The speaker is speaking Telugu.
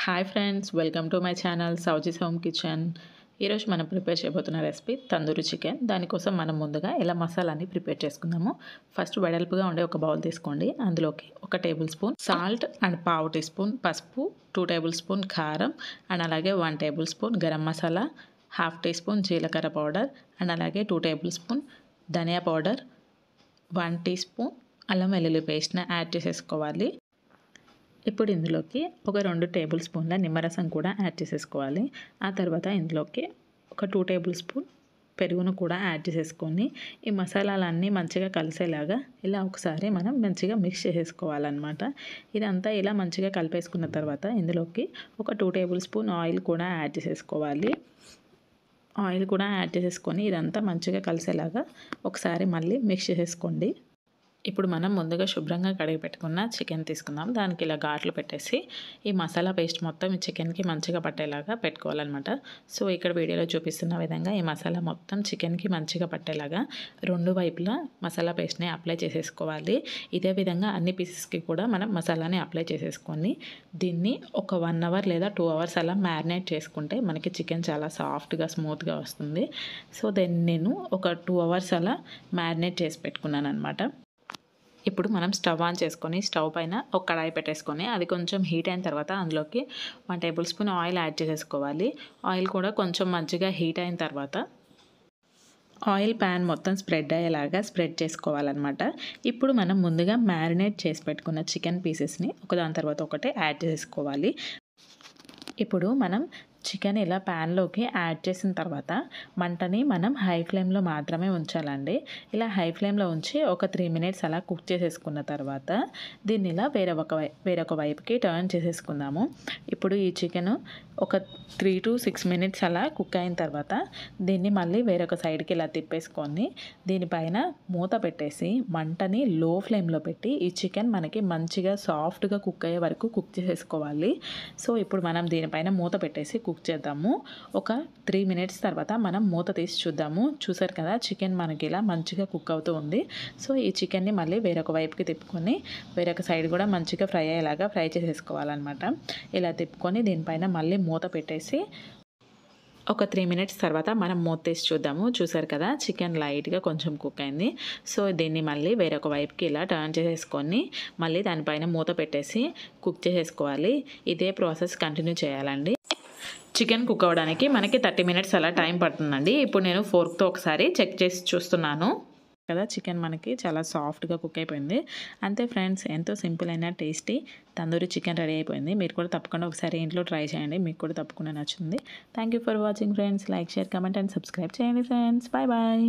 Hi friends, welcome to my channel Sowji's home kitchen. ఈరోజు మనం ప్రిపేర్ చేయబోతున్న రెసిపీ తందూరి చికెన్. దానికోసం మనం ముందుగా ఇలా మసాలాని ప్రిపేర్ చేసుకుందాము. ఫస్ట్ వెడల్పుగా ఉండే ఒక బౌల్ తీసుకోండి. అందులోకి 1 టేబుల్ స్పూన్ సాల్ట్ అండ్ పావు టీ స్పూన్ పసుపు, 2 టేబుల్ స్పూన్ కారం అండ్ అలాగే 1 tablespoon garam masala, half teaspoon జీలకర్ర పౌడర్ అండ్ అలాగే 2 టేబుల్ స్పూన్ ధనియా పౌడర్, 1 టీ స్పూన్ అల్లం వెల్లుల్లి పేస్ట్ని యాడ్ చేసేసుకోవాలి. ఇప్పుడు ఇందులోకి ఒక 2 టేబుల్ స్పూన్ల నిమ్మరసం కూడా యాడ్ చేసేసుకోవాలి. ఆ తర్వాత ఇందులోకి ఒక 2 టేబుల్ స్పూన్ పెరుగును కూడా యాడ్ చేసేసుకొని ఈ మసాలాలన్నీ మంచిగా కలిసేలాగా ఇలా ఒకసారి మనం మంచిగా మిక్స్ చేసేసుకోవాలన్నమాట. ఇదంతా ఇలా మంచిగా కలిపేసుకున్న తర్వాత ఇందులోకి ఒక 2 టేబుల్ స్పూన్ ఆయిల్ కూడా యాడ్ చేసేసుకోవాలి. ఆయిల్ కూడా యాడ్ చేసేసుకొని ఇదంతా మంచిగా కలిసేలాగా ఒకసారి మళ్ళీ మిక్స్ చేసేసుకోండి. ఇప్పుడు మనం ముందుగా శుభ్రంగా కడిగి పెట్టుకున్న చికెన్ తీసుకుందాం. దానికి ఇలా ఘాట్లు పెట్టేసి ఈ మసాలా పేస్ట్ మొత్తం ఈ చికెన్కి మంచిగా పట్టేలాగా పెట్టుకోవాలన్నమాట. సో ఇక్కడ వీడియోలో చూపిస్తున్న విధంగా ఈ మసాలా మొత్తం చికెన్కి మంచిగా పట్టేలాగా 2 వైపులా మసాలా పేస్ట్ని అప్లై చేసేసుకోవాలి. ఇదే విధంగా అన్ని పీసెస్కి కూడా మనం మసాలాని అప్లై చేసేసుకొని దీన్ని ఒక 1 అవర్ లేదా 2 అవర్స్ అలా మ్యారినేట్ చేసుకుంటే మనకి చికెన్ చాలా సాఫ్ట్గా స్మూత్గా వస్తుంది. సో దెన్ నేను ఒక 2 అవర్స్ అలా మ్యారినేట్ చేసి పెట్టుకున్నాను అనమాట. ఇప్పుడు మనం స్టవ్ ఆన్ చేసుకొని స్టవ్ పైన ఒక కడాయి పెట్టేసుకొని అది కొంచెం హీట్ అయిన తర్వాత అందులోకి 1 టేబుల్ స్పూన్ ఆయిల్ యాడ్ చేసేసుకోవాలి. ఆయిల్ కూడా కొంచెం మంచిగా హీట్ అయిన తర్వాత ఆయిల్ ప్యాన్ మొత్తం స్ప్రెడ్ అయ్యేలాగా స్ప్రెడ్ చేసుకోవాలన్నమాట. ఇప్పుడు మనం ముందుగా మ్యారినేట్ చేసి పెట్టుకున్న చికెన్ పీసెస్ని ఒకదాని తర్వాత ఒకటి యాడ్ చేసుకోవాలి. ఇప్పుడు మనం చికెన్ ఇలా ప్యాన్లోకి యాడ్ చేసిన తర్వాత మంటని మనం హై ఫ్లేమ్లో మాత్రమే ఉంచాలండి. ఇలా హై ఫ్లేమ్లో ఉంచి ఒక 3 మినిట్స్ అలా కుక్ చేసేసుకున్న తర్వాత దీన్ని ఇలా వేరొక వైపుకి టర్న్ చేసేసుకుందాము. ఇప్పుడు ఈ చికెన్ ఒక 3 to 6 మినిట్స్ అలా కుక్ అయిన తర్వాత దీన్ని మళ్ళీ వేరొక సైడ్కి ఇలా తిప్పేసుకొని దీనిపైన మూత పెట్టేసి మంటని లో ఫ్లేమ్లో పెట్టి ఈ చికెన్ మనకి మంచిగా సాఫ్ట్గా కుక్ అయ్యే వరకు కుక్ చేసేసుకోవాలి. సో ఇప్పుడు మనం దీనిపైన మూత పెట్టేసి కుక్ చేద్దాము. ఒక 3 మినిట్స్ తర్వాత మనం మూత తీసి చూద్దాము. చూసారు కదా, చికెన్ మనకి ఇలా మంచిగా కుక్ అవుతూ ఉంది. సో ఈ చికెన్ని మళ్ళీ వేరొక వైపుకి తిప్పుకొని వేరొక సైడ్ కూడా మంచిగా ఫ్రై అయ్యేలాగా ఫ్రై చేసేసుకోవాలన్నమాట. ఇలా తిప్పుకొని దీనిపైన మళ్ళీ మూత పెట్టేసి ఒక 3 మినిట్స్ తర్వాత మనం మూత తీసి చూద్దాము. చూసారు కదా, చికెన్ లైట్గా కొంచెం కుక్ అయింది. సో దీన్ని మళ్ళీ వేరొక వైపుకి ఇలా టర్న్ చేసేసుకొని మళ్ళీ దానిపైన మూత పెట్టేసి కుక్ చేసేసుకోవాలి. ఇదే ప్రాసెస్ కంటిన్యూ చేయాలండి. చికెన్ కుక్ అవ్వడానికి మనకి 30 మినిట్స్ అలా టైం పడుతుందండి. ఇప్పుడు నేను ఫోర్క్తో ఒకసారి చెక్ చేసి చూస్తున్నాను కదా, చికెన్ మనకి చాలా సాఫ్ట్గా కుక్ అయిపోయింది. అంతే ఫ్రెండ్స్, ఎంతో సింపుల్ అయిన టేస్టీ తందూరి చికెన్ రెడీ అయిపోయింది. మీరు కూడా తప్పకుండా ఒకసారి ఇంట్లో ట్రై చేయండి. మీకు కూడా తప్పకుండా నచ్చుతుంది. Thank you for watching friends. Like, share, comment and subscribe చేయండి ఫ్రెండ్స్. Bye bye.